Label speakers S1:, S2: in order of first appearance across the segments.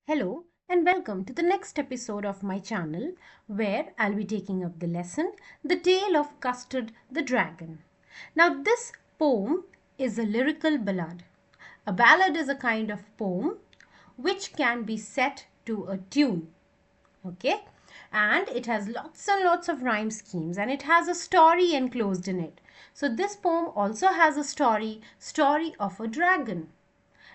S1: Hello and welcome to the next episode of my channel where I'll be taking up the lesson The Tale of Custard the Dragon. Now this poem is a lyrical ballad. A ballad is a kind of poem which can be set to a tune. Okay, and it has lots and lots of rhyme schemes and it has a story enclosed in it. So this poem also has a story of a dragon.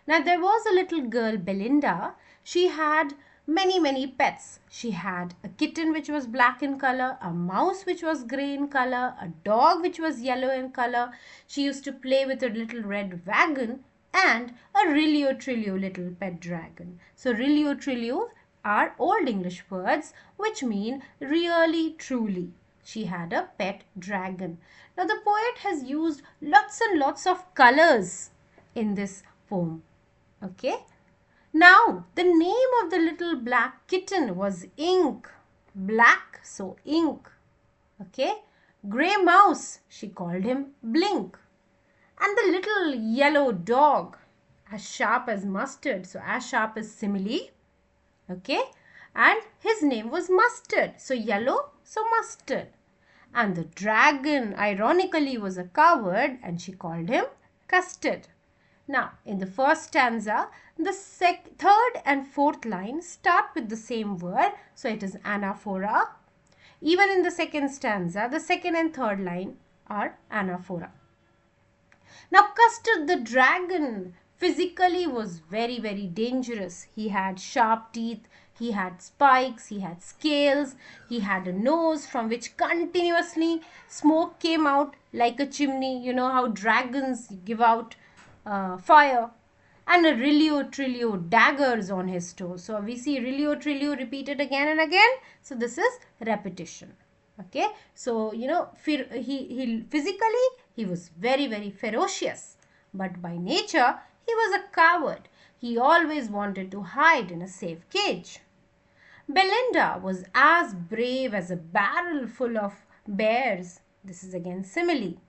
S1: Now there was a little girl, Belinda. She had many pets. She had a kitten which was black in color, a mouse which was grey in color, a dog which was yellow in color. She used to play with a little red wagon and a Rilio Trilio little pet dragon. So Rilio Trilio are Old English words which mean really truly. She had a pet dragon. Now the poet has used lots and lots of colors in this poem. Okay. Now, the name of the little black kitten was Ink. Black, so ink. Okay. Grey mouse, she called him Blink. And the little yellow dog, as sharp as mustard, so as sharp as simile. Okay. And his name was Mustard, so yellow, so mustard. And the dragon, ironically, was a coward and she called him Custard. Now, in the first stanza, the third and fourth line start with the same word. So, it is anaphora. Even in the second stanza, the second and third line are anaphora. Now, Custard the dragon physically was very dangerous. He had sharp teeth, he had spikes, he had scales, he had a nose from which continuously smoke came out like a chimney. You know how dragons give out fire, and a Rilio Trilio daggers on his toes. So we see Rilio Trilio repeated again and again. So this is repetition. Okay. So he physically he was very ferocious, but by nature he was a coward. He always wanted to hide in a safe cage. Belinda was as brave as a barrel full of bears. This is again simile.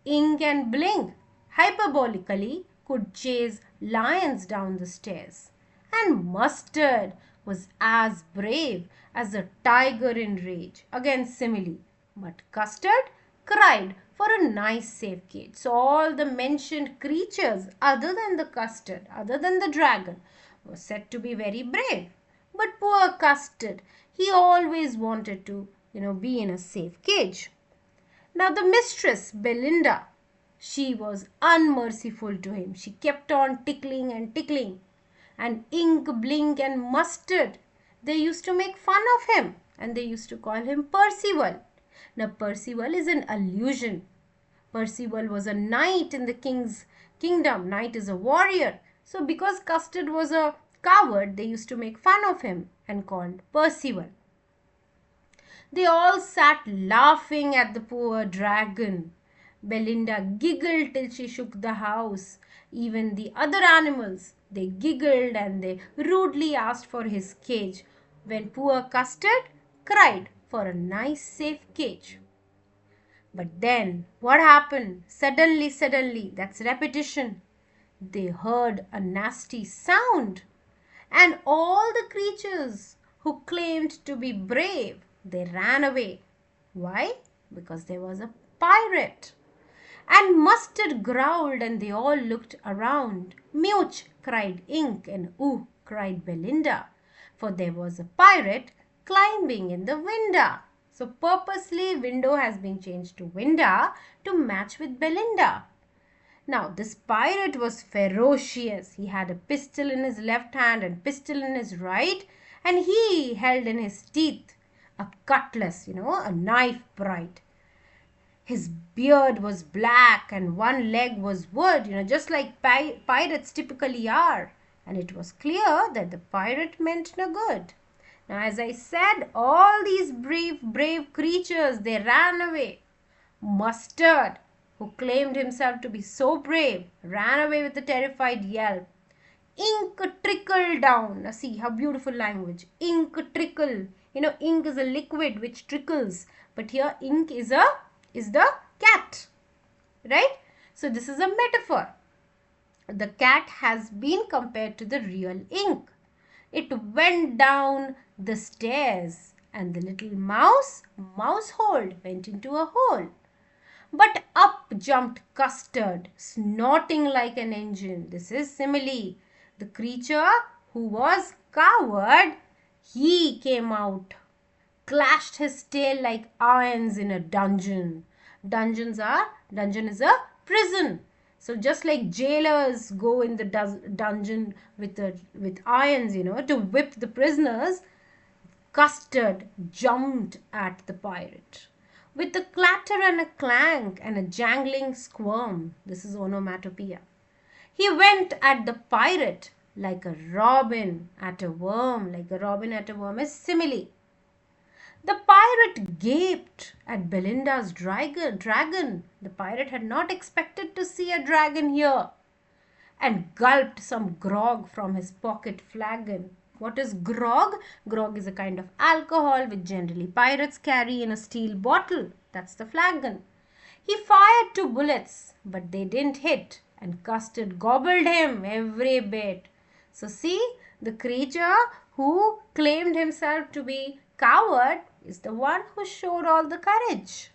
S1: Ink and Blink hyperbolically could chase lions down the stairs. And Mustard was as brave as a tiger in rage. Again simile. But Custard cried for a nice safe cage. So all the mentioned creatures other than the Custard, other than the dragon, were said to be very brave. But poor Custard, he always wanted to, be in a safe cage. Now the mistress, Belinda, she was unmerciful to him. She kept on tickling and tickling. And Ink, Blink and Mustard, they used to make fun of him. And they used to call him Percival. Now Percival is an allusion. Percival was a knight in the king's kingdom. Knight is a warrior. So because Custard was a coward, they used to make fun of him and called Percival. They all sat laughing at the poor dragon. Belinda giggled till she shook the house. Even the other animals, they giggled and they rudely asked for his cage, when poor Custard cried for a nice safe cage. But then, what happened? Suddenly, that's repetition. They heard a nasty sound. And all the creatures who claimed to be brave, they ran away. Why? Because there was a pirate. And Mustard growled and they all looked around. Mute, cried Ink, and ooh, cried Belinda. For there was a pirate climbing in the window. So purposely window has been changed to window to match with Belinda. Now this pirate was ferocious. He had a pistol in his left hand and pistol in his right, and he held in his teeth a cutlass, a knife bright. His beard was black and one leg was wood, just like pirates typically are. And it was clear that the pirate meant no good. Now, as I said, all these brave creatures, they ran away. Mustard, who claimed himself to be so brave, ran away with a terrified yelp. Ink trickled down. Now see how beautiful language. Ink trickle. Ink is a liquid which trickles. But here ink is the cat. Right? So this is a metaphor. The cat has been compared to the real ink. It went down the stairs, and the little mouse hole, went into a hole. But up jumped Custard, snorting like an engine. This is simile. The creature who was coward, he came out, clashed his tail like irons in a dungeon. Dungeon is a prison. So just like jailers go in the dungeon with irons, to whip the prisoners, Custard jumped at the pirate. With a clatter and a clank and a jangling squirm, this is onomatopoeia, he went at the pirate like a robin at a worm. Like a robin at a worm is simile. The pirate gaped at Belinda's dragon. The pirate had not expected to see a dragon here, and gulped some grog from his pocket flagon. What is grog? Grog is a kind of alcohol which generally pirates carry in a steel bottle. That's the flagon. He fired 2 bullets, but they didn't hit, and Custard gobbled him every bit. So see, the creature who claimed himself to be coward is the one who showed all the courage.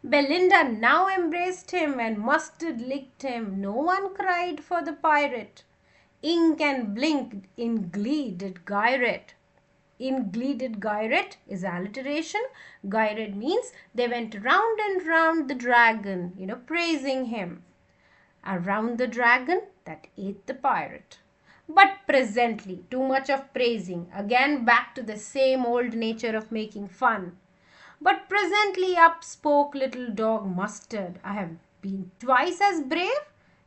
S1: Belinda now embraced him, and Mustard licked him. No one cried for the pirate. Ink and blinked in glee did Gyrate. In glee did Gyrate is alliteration. Gyrate means they went round and round the dragon, praising him. Around the dragon that ate the pirate. But presently, too much of praising. Again back to the same old nature of making fun. But presently up spoke little dog Mustard. I have been twice as brave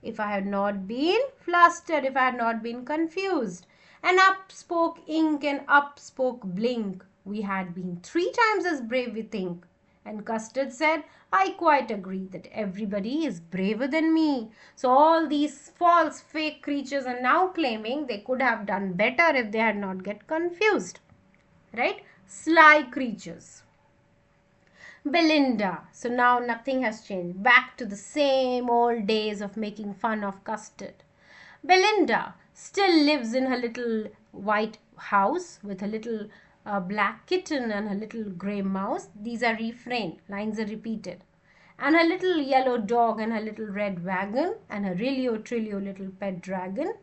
S1: if I had not been flustered, if I had not been confused. And up spoke Ink and up spoke Blink. We had been 3 times as brave, we think. And Custard said, I quite agree that everybody is braver than me. So all these false, fake creatures are now claiming they could have done better if they had not get confused. Right? Sly creatures. Belinda. So now nothing has changed. Back to the same old days of making fun of Custard. Belinda still lives in her little white house with her little black kitten and her little grey mouse. These are refrained. Lines are repeated. And her little yellow dog and her little red wagon and her Rilio Trilio little pet dragon.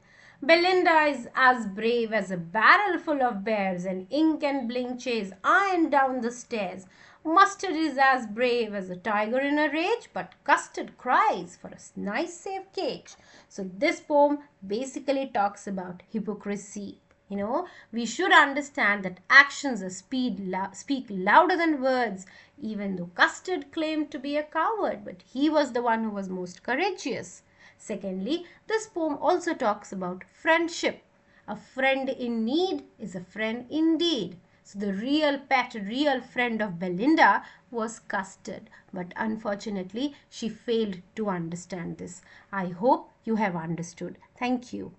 S1: Belinda is as brave as a barrel full of bears, and Ink and Blink chase iron down the stairs. Mustard is as brave as a tiger in a rage, but Custard cries for a nice safe cage. So this poem basically talks about hypocrisy. We should understand that actions speak louder than words, even though Custard claimed to be a coward, but he was the one who was most courageous. Secondly, this poem also talks about friendship. A friend in need is a friend indeed. So the real pet, real friend of Belinda was Custard. But unfortunately, she failed to understand this. I hope you have understood. Thank you.